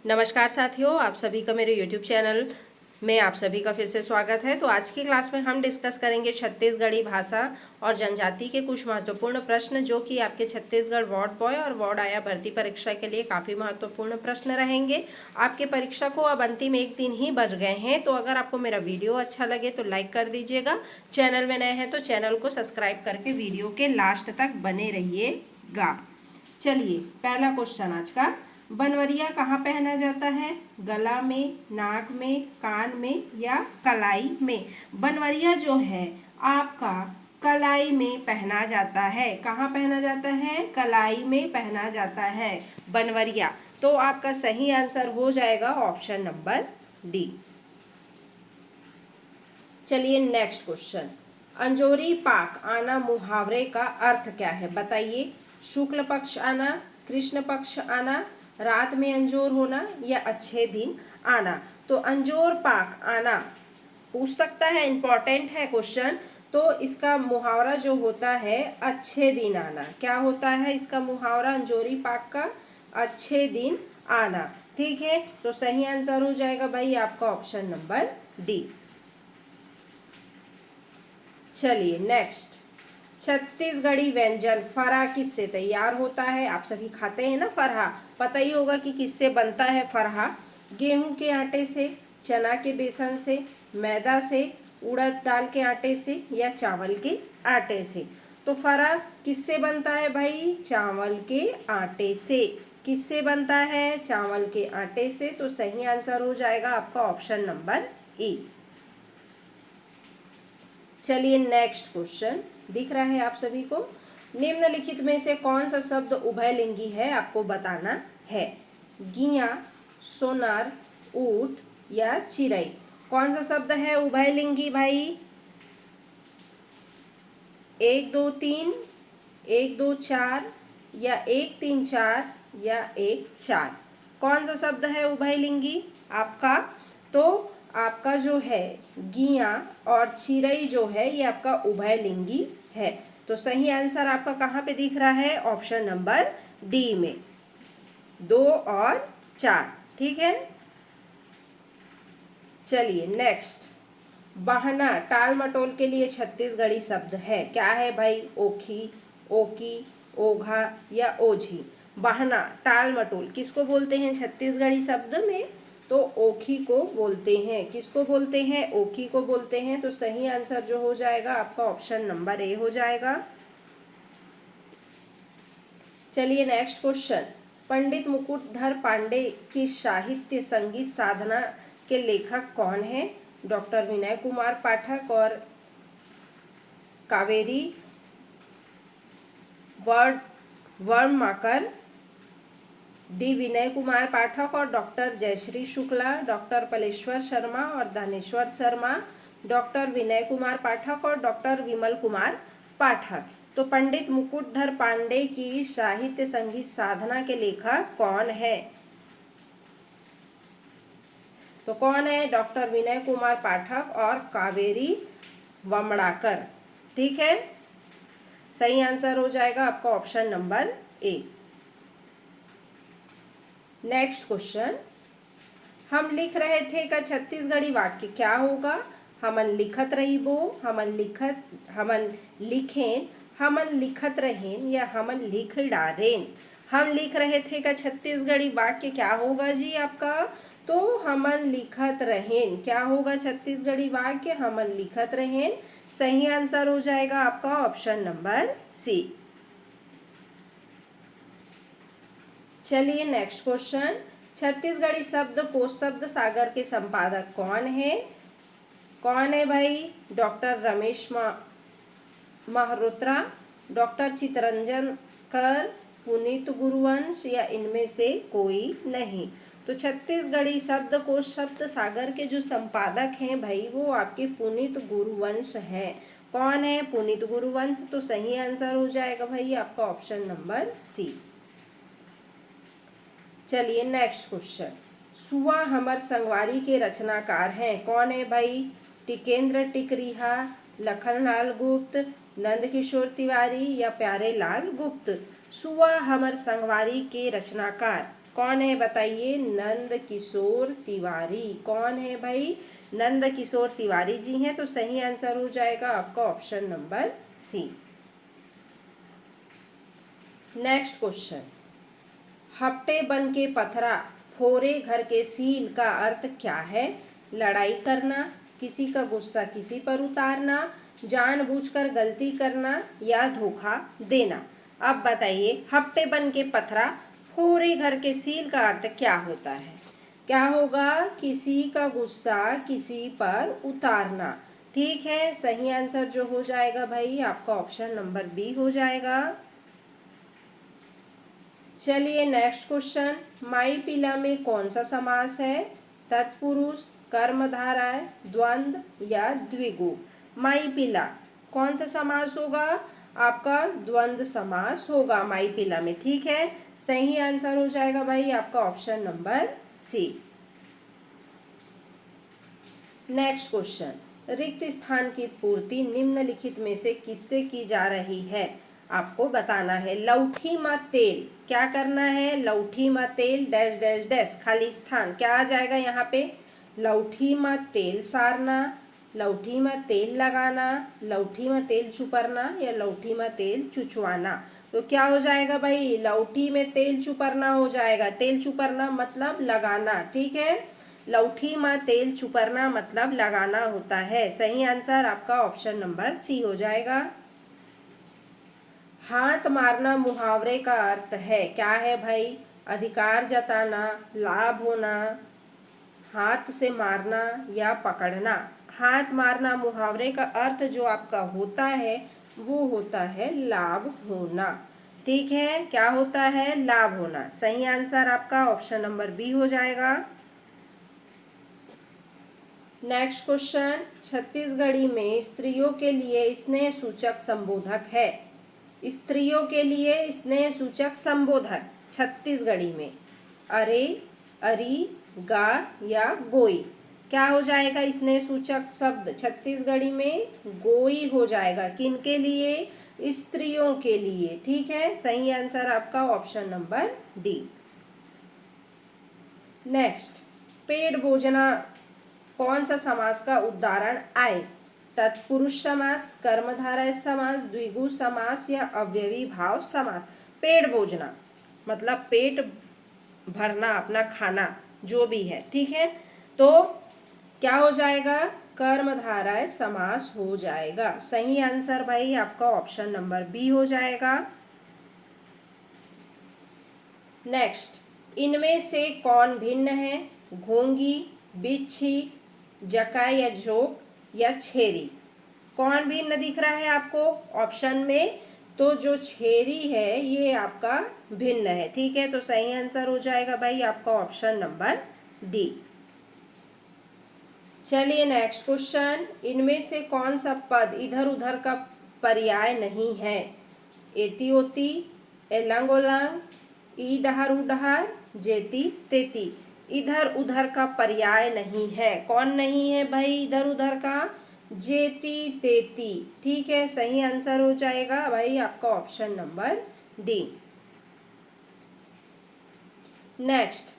नमस्कार साथियों, आप सभी का मेरे YouTube चैनल में आप सभी का फिर से स्वागत है। तो आज की क्लास में हम डिस्कस करेंगे छत्तीसगढ़ी भाषा और जनजाति के कुछ महत्वपूर्ण प्रश्न, जो कि आपके छत्तीसगढ़ वार्ड बॉय और वार्ड आया भर्ती परीक्षा के लिए काफ़ी महत्वपूर्ण प्रश्न रहेंगे। आपके परीक्षा को अब अंतिम एक दिन ही बच गए हैं, तो अगर आपको मेरा वीडियो अच्छा लगे तो लाइक कर दीजिएगा। चैनल में नए हैं तो चैनल को सब्सक्राइब करके वीडियो के लास्ट तक बने रहिएगा। चलिए, पहला क्वेश्चन आज का, बनवरिया कहाँ पहना जाता है? गला में, नाक में, कान में या कलाई में? बनवरिया जो है आपका कलाई में पहना जाता है। कहाँ पहना जाता है? कलाई में पहना जाता है बनवरिया। तो आपका सही आंसर हो जाएगा ऑप्शन नंबर डी। चलिए नेक्स्ट क्वेश्चन, अंजोरी पाक आना मुहावरे का अर्थ क्या है? बताइए। शुक्ल पक्ष आना, कृष्ण पक्ष आना, रात में अंजोर होना या अच्छे दिन आना? तो अंजोर पाक आना पूछ सकता है, इंपॉर्टेंट है क्वेश्चन। तो इसका मुहावरा जो होता है अच्छे दिन आना। क्या होता है इसका मुहावरा अंजोरी पाक का? अच्छे दिन आना। ठीक है, तो सही आंसर हो जाएगा भाई आपका ऑप्शन नंबर डी। चलिए नेक्स्ट, छत्तीसगढ़ी व्यंजन फरहा किससे तैयार होता है? आप सभी खाते हैं ना फरहा, पता ही होगा कि किससे बनता है फरहा। गेहूं के आटे से, चना के बेसन से, मैदा से, उड़द दाल के आटे से या चावल के आटे से? तो फरहा किससे बनता है भाई? चावल के आटे से। किससे बनता है? चावल के आटे से। तो सही आंसर हो जाएगा आपका ऑप्शन नंबर ई। चलिए नेक्स्ट क्वेश्चन, दिख रहा है आप सभी को। निम्नलिखित में से कौन सा शब्द उभयलिंगी है? आपको बताना है। गिया, सोनार, ऊंट या चिड़ई? कौन सा शब्द है उभयलिंगी भाई? 1 2 3, 1 2 4 या 1 3 4 या 1 4? कौन सा शब्द है उभयलिंगी आपका? तो आपका जो है गिया और चिड़ई जो है ये आपका उभयलिंगी है। तो सही आंसर आपका कहाँ पे दिख रहा है? ऑप्शन नंबर डी में, 2 और 4। ठीक है, चलिए नेक्स्ट, बहना टाल मटोल के लिए छत्तीसगढ़ी शब्द है। क्या है भाई? ओखी, ओकी, ओघा या ओझी? बहना टाल मटोल किसको बोलते हैं छत्तीसगढ़ी शब्द में? तो ओखी को बोलते हैं। किसको बोलते हैं? ओखी को बोलते हैं। तो सही आंसर जो हो जाएगा आपका ऑप्शन नंबर ए हो जाएगा। चलिए नेक्स्ट क्वेश्चन, पंडित मुकुटधर पांडे की साहित्य संगीत साधना के लेखक कौन है? डॉक्टर विनय कुमार पाठक और कावेरी वर्माकर, डी विनय कुमार पाठक और डॉक्टर जयश्री शुक्ला, डॉक्टर पलेश्वर शर्मा और दानेश्वर शर्मा, डॉक्टर विनय कुमार पाठक और डॉक्टर विमल कुमार पाठक? तो पंडित मुकुटधर पांडे की साहित्य संगीत साधना के लेखक कौन है? तो कौन है? डॉक्टर विनय कुमार पाठक और कावेरी वमड़ाकर। ठीक है, सही आंसर हो जाएगा आपका option number A. Next question, हम लिख रहे थे का छत्तीसगढ़ी वाक्य क्या होगा? हमन लिखत रहिबो, हमन लिखेन, हमन लिखत रहेन या हमन लिख डारेन? हम लिख रहे थे का छत्तीसगढ़ी वाक्य क्या होगा जी आपका? तो हमन लिखत रहेन। क्या होगा छत्तीसगढ़ी वाक्य? हमन लिखत रहेन। सही आंसर हो जाएगा आपका ऑप्शन नंबर सी। चलिए नेक्स्ट क्वेश्चन, छत्तीसगढ़ी शब्द कोश शब्द सागर के संपादक कौन है? कौन है भाई? डॉक्टर रमेश महरोत्रा, डॉक्टर चितरंजन कर, पुनीत गुरुवंश या इनमें से कोई नहीं? तो छत्तीसगढ़ी शब्द कोश शब्द सागर के जो संपादक हैं भाई वो आपके पुनीत गुरुवंश हैं। कौन है? पुनीत गुरुवंश। तो सही आंसर हो जाएगा भाई आपका ऑप्शन नंबर सी। चलिए नेक्स्ट क्वेश्चन, सुआ हमर संगवारी के रचनाकार हैं। कौन है भाई? टिकेंद्र टिकरिहा, लखनलाल गुप्त, नंदकिशोर तिवारी या प्यारे लाल गुप्त? सुआ हमर संगवारी के रचनाकार कौन है बताइए? नंद किशोर तिवारी। कौन है भाई? नंद किशोर तिवारी जी हैं। तो सही आंसर हो जाएगा आपका option number C. Next question, हफ्ते बन के पथरा फोरे घर के सील का अर्थ क्या है? लड़ाई करना, किसी का गुस्सा किसी पर उतारना, जानबूझकर गलती करना या धोखा देना। अब बताइए, हफ्ते बन के पथरा फोरे घर के सील का अर्थ क्या होता है? क्या होगा? किसी का गुस्सा किसी पर उतारना। ठीक है, सही आंसर जो हो जाएगा भाई आपका ऑप्शन नंबर बी हो जाएगा। चलिए नेक्स्ट क्वेश्चन, माई पिला में कौन सा समास है? तत्पुरुष, कर्मधारय, द्वंद्व या द्विगु। माई पिला कौन सा समास होगा? आपका द्वंद्व समास होगा माई पिला में। ठीक है, सही आंसर हो जाएगा भाई आपका option number C. Next question, रिक्त स्थान की पूर्ति निम्नलिखित में से किससे की जा रही है? आपको बताना है। लौठी म तेल, क्या करना है? लौठी म तेल डैश डैश डैश खाली स्थान, क्या आ जाएगा यहाँ पे? लौठी म तेल सारना, लौठी में तेल लगाना, लौठी में तेल चुपरना या लौठी में तेल चुचवाना। तो क्या हो जाएगा भाई? लौठी में तेल चुपरना हो जाएगा। तेल चुपरना मतलब लगाना। ठीक है, लौठी में तेल चुपरना मतलब लगाना होता है। सही आंसर आपका ऑप्शन नंबर सी हो जाएगा। हाथ मारना मुहावरे का अर्थ है, क्या है भाई? अधिकार जताना, लाभ होना, हाथ से मारना या पकड़ना। हाथ मारना मुहावरे का अर्थ जो आपका होता है वो होता है लाभ होना। ठीक है, क्या होता है? लाभ होना। सही आंसर आपका ऑप्शन नंबर बी हो जाएगा। नेक्स्ट क्वेश्चन, छत्तीसगढ़ी में स्त्रियों के लिए स्नेह सूचक संबोधक है। स्त्रियों के लिए स्नेह सूचक संबोधक छत्तीसगढ़ी में अरे, अरी, गा या गोई। क्या हो जाएगा स्नेह सूचक शब्द छत्तीसगढ़ी में? गोई हो जाएगा। किनके लिए? स्त्रियों के लिए। ठीक है, सही आंसर आपका ऑप्शन नंबर डी। नेक्स्ट, पेट भोजना कौन सा समास का उदाहरण आए? तत्पुरुष समास, कर्मधारय समास, द्विगु समास या अव्ययी भाव समास। पेट भोजना मतलब पेट भरना, अपना खाना जो भी है। ठीक है, तो क्या हो जाएगा? कर्मधारय समास हो जाएगा। सही आंसर भाई आपका ऑप्शन नंबर बी हो जाएगा। नेक्स्ट, इनमें से कौन भिन्न है? घोंगी, बिच्छी, जका या जोक या छेरी। कौन भिन्न दिख रहा है आपको ऑप्शन में? तो जो छेरी है ये आपका भिन्न है। ठीक है, तो सही आंसर हो जाएगा भाई आपका ऑप्शन नंबर डी। चलिए नेक्स्ट क्वेश्चन, इनमें से कौन सा पद इधर उधर का पर्याय नहीं है? एती ओती, एलंग ओलंग, ई डहार उडहार, जेती तेती। इधर उधर का पर्याय नहीं है। कौन नहीं है भाई इधर उधर का? जेती तेती। ठीक है, सही आंसर हो जाएगा भाई आपका ऑप्शन नंबर डी। नेक्स्ट,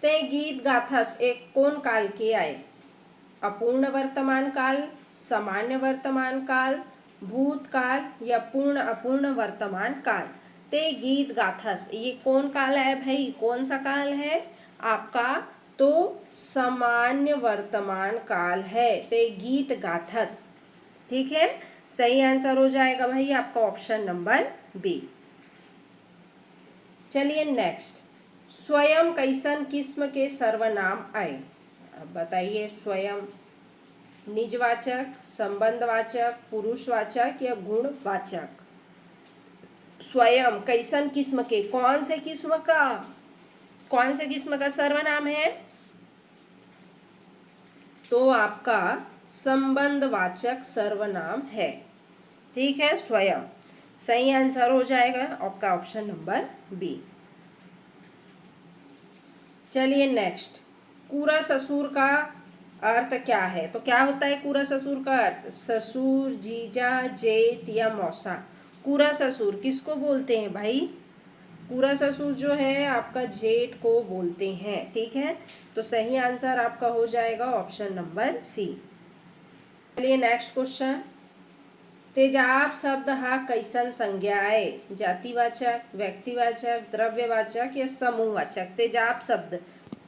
ते गीत गाथस एक कौन काल के आए? अपूर्ण वर्तमान काल, सामान्य वर्तमान काल, भूतकाल या पूर्ण अपूर्ण वर्तमान काल। ते गीत गाथस ये कौन काल है भाई? कौन सा काल है आपका? तो सामान्य वर्तमान काल है। ते गीत गाथस। ठीक है, सही आंसर हो जाएगा भाई आपका ऑप्शन नंबर बी। चलिए नेक्स्ट, स्वयं कैसन किस्म के सर्वनाम आए? अब बताइए, स्वयं निजवाचक, संबंधवाचक, पुरुषवाचक या गुणवाचक। स्वयं कैसन किस्म के, कौन से किस्म का सर्वनाम है? तो आपका संबंधवाचक सर्वनाम है। ठीक है, स्वयं सही आंसर हो जाएगा आपका ऑप्शन नंबर बी। चलिए नेक्स्ट, कूरा ससुर का अर्थ क्या है? तो क्या होता है कूरा ससुर का अर्थ? ससुर, जीजा, जेठ या मौसा। कूरा ससुर किसको बोलते हैं भाई? पूरा ससुर जो है आपका जेठ को बोलते हैं, ठीक है। तो सही आंसर आपका हो जाएगा ऑप्शन नंबर सी। चलिए नेक्स्ट क्वेश्चन। तेजाब शब्द हा कैसन संज्ञा है? जातिवाचक, व्यक्तिवाचक, द्रव्यवाचक या समूहवाचक? तेजाब शब्द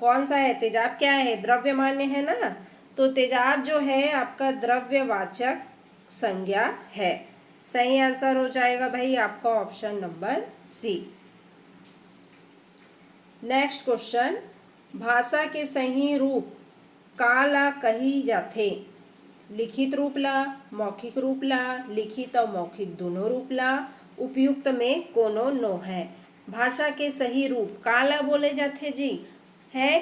कौन सा है? तेजाब क्या है? द्रव्यमान्य है ना, तो तेजाब जो है आपका द्रव्यवाचक संज्ञा है। सही आंसर हो जाएगा भाई आपका option number C. Next question. भाषा के सही रूप का ला कही जाथे? लिखित रूप ला, मौखिक रूप ला, लिखित और मौखिक दोनों रूप ला, उपयुक्त में कोनो नो है। भाषा के सही रूप काला बोले जाते जी है,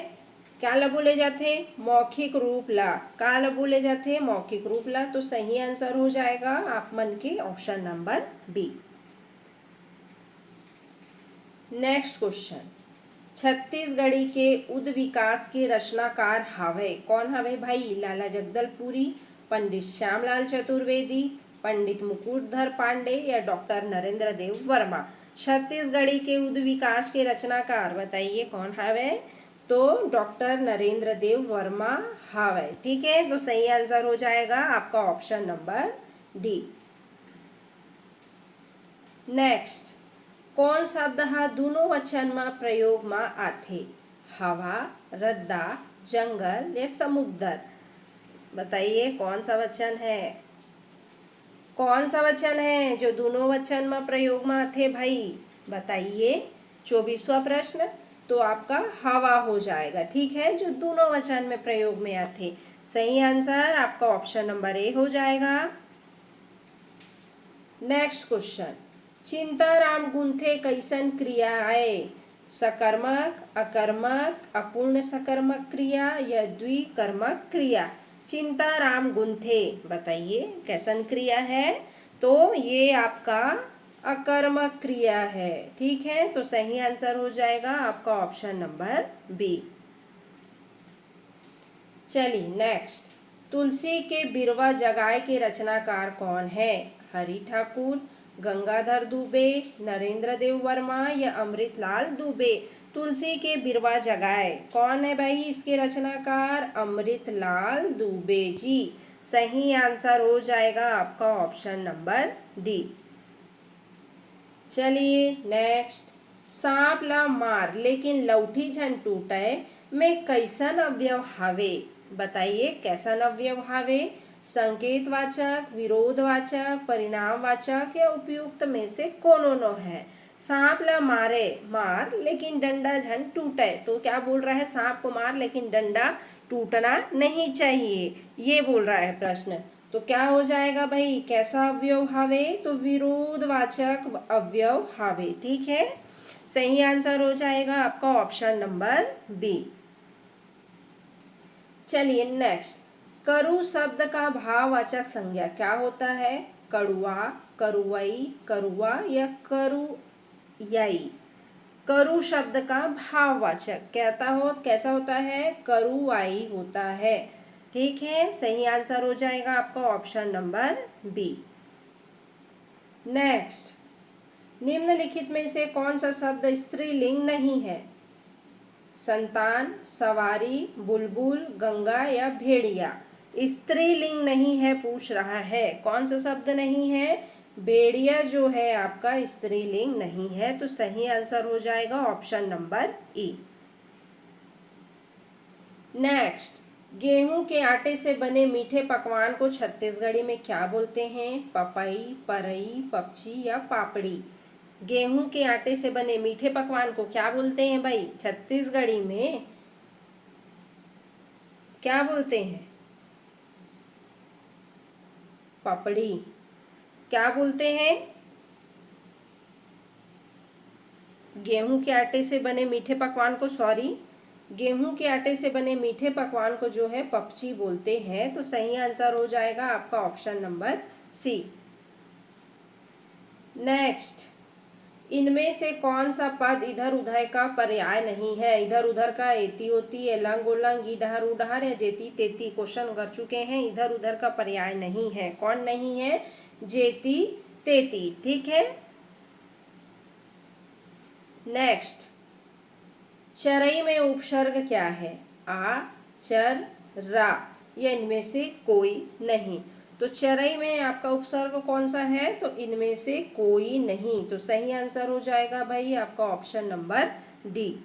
क्या ला बोले जाते? मौखिक रूप ला। काला बोले जाते मौखिक रूप ला। तो सही आंसर हो जाएगा आप मन के option number B. Next question. Chhattisgarhi के उद विकास के रचनाकार हावे? कौन हावे भाई? लाला जगदलपुरी, पंडित श्यामलाल चतुर्वेदी, पंडित मुकुटधर पांडे या डॉक्टर नरेंद्र देव वर्मा? छत्तीसगढ़ी के उद विकास के रचनाकार बताइए कौन हावे? तो डॉक्टर नरेंद्र देव वर्मा हावे, ठीक है। तो सही आंसर हो जाएगा आपका ऑप्शन नंबर डी। नेक्स्ट। कौन शब्द हा दोनों वचन में प्रयोग में आथे? हवा, रद्दा, जंगल या समुद्र? बताइए कौन सा वचन है? कौन सा वचन है जो दोनों वचन में प्रयोग में आथे भाई? बताइए। 24वां प्रश्न। तो आपका हवा हो जाएगा, ठीक है, जो दोनों वचन में प्रयोग में आथे। सही आंसर आपका ऑप्शन नंबर ए हो जाएगा। Next question. चिंताराम गुंथे कैसन क्रिया है? सकर्मक, अकर्मक, अपूर्ण सकर्मक क्रिया या द्विकर्मक क्रिया? चिंताराम गुंथे बताइए कैसन क्रिया है? तो ये आपका अकर्मक क्रिया है, ठीक है। तो सही आंसर हो जाएगा आपका ऑप्शन नंबर बी। चलिए नेक्स्ट। तुलसी के बिरवा जगाए के रचनाकार कौन है? हरि ठाकुर, गंगाधर दुबे, नरेंद्र देव वर्मा या अमृतलाल दुबे? तुलसी के बिरवा जगाए कौन है भाई इसके रचनाकार? अमृतलाल दुबे जी। सही आंसर हो जाएगा आपका ऑप्शन नंबर डी। चलिए नेक्स्ट। सांप ला मार लेकिन लौठी झन टूटे में कैसन अवयव हावे? बताइए कैसन अवयव हावे? संकेतवाचक, विरोधवाचक, परिणामवाचक या उपयुक्त में से कोनो नो है? सांप ला मारे मार लेकिन डंडा झन टूटे, तो क्या बोल रहा है? सांप को मार लेकिन डंडा टूटना नहीं चाहिए, ये बोल रहा है प्रश्न। तो क्या हो जाएगा भाई? कैसा अवयव हावे? तो विरोधवाचक अवयव हावे, ठीक है। सही आंसर हो जाएगा आपका ऑप्शन नंबर बी। चलिए नेक्स्ट। करु शब्द का भाववाचक संज्ञा क्या होता है? कड़ुआ, करुवई, करुआ या करुयाई? करु शब्द का भाववाचक कैसा होता है? करुआई होता है, ठीक है। सही आंसर हो जाएगा आपका ऑप्शन नंबर बी। नेक्स्ट। निम्नलिखित में से कौन सा शब्द स्त्रीलिंग नहीं है? संतान, सवारी, बुलबुल, गंगा या भेड़िया? स्त्रीलिंग नहीं है पूछ रहा है, कौन सा शब्द नहीं है? भेड़िया जो है आपका स्त्रीलिंग नहीं है। तो सही आंसर हो जाएगा ऑप्शन नंबर ई। नेक्स्ट। गेहूं के आटे से बने मीठे पकवान को छत्तीसगढ़ी में क्या बोलते हैं? पपई, परई, पपची या पापड़ी? गेहूं के आटे से बने मीठे पकवान को क्या बोलते हैं भाई छत्तीसगढ़ी में? क्या बोलते हैं? पापड़ी। क्या बोलते हैं? गेहूं के आटे से बने मीठे पकवान को गेहूं के आटे से बने मीठे पकवान को जो है पपची बोलते हैं। तो सही आंसर हो जाएगा आपका ऑप्शन नंबर सी। नेक्स्ट। इनमें से कौन सा पद इधर उधर का पर्याय नहीं है? इधर उधर का एती ओती, एलंग ओलंग, इडहर उडहर या जेती तेती? क्वेश्चन कर चुके हैं। इधर उधर का पर्याय नहीं है। कौन नहीं है? जेती तेती, ठीक है। नेक्स्ट, चरई में उपसर्ग क्या है? आ, चर, रा, या इनमें से कोई नहीं। तो चरई में आपका उपसर्ग कौन सा है? तो इनमें से कोई नहीं। तो सही आंसर हो जाएगा भाई आपका ऑप्शन नंबर डी।